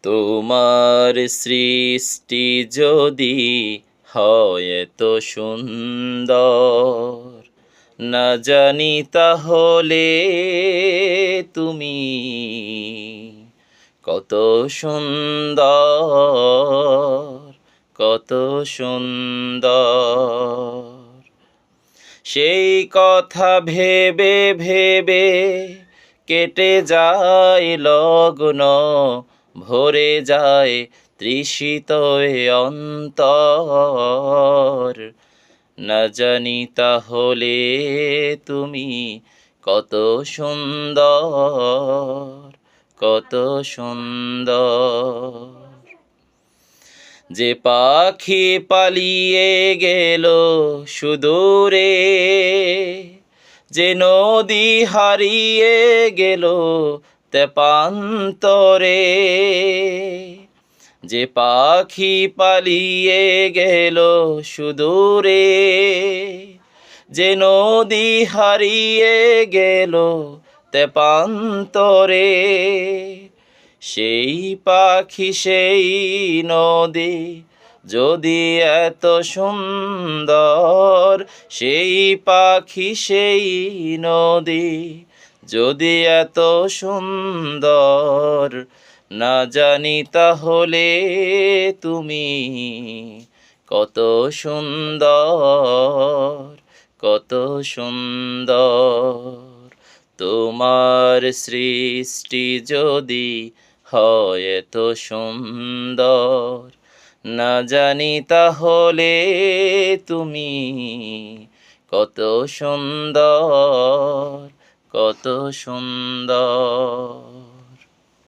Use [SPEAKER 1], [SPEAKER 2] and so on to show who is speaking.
[SPEAKER 1] তোমার সৃষ্টি যদি হয় এত সুন্দর, না জানি তাহলে তুমি কত সুন্দর, কত সুন্দর। সেই কথা ভেবে ভেবে কেটে যায় লগ্ন, ভরে যায় তৃষিত এ অন্তর। না জানি তাহলে তুমি কত সুন্দর, কত সুন্দর। যে পাখি পালিয়ে গেল সুদূরে, যে নদী হারিয়ে গেল তেপান্তরে, যে পাখি পালিয়ে গেল সুদূরে, যে নদী হারিয়ে গেল তেপান্তরে, সেই পাখি সেই নদী যদি এত সুন্দর, সেই পাখি সেই নদী যদি এত সুন্দর, না জানি তাহলে তুমি কত সুন্দর, কত সুন্দর। তোমার সৃষ্টি যদি হয় এত সুন্দর, না জানি তাহলে তুমি কত সুন্দর, কত সুন্দর।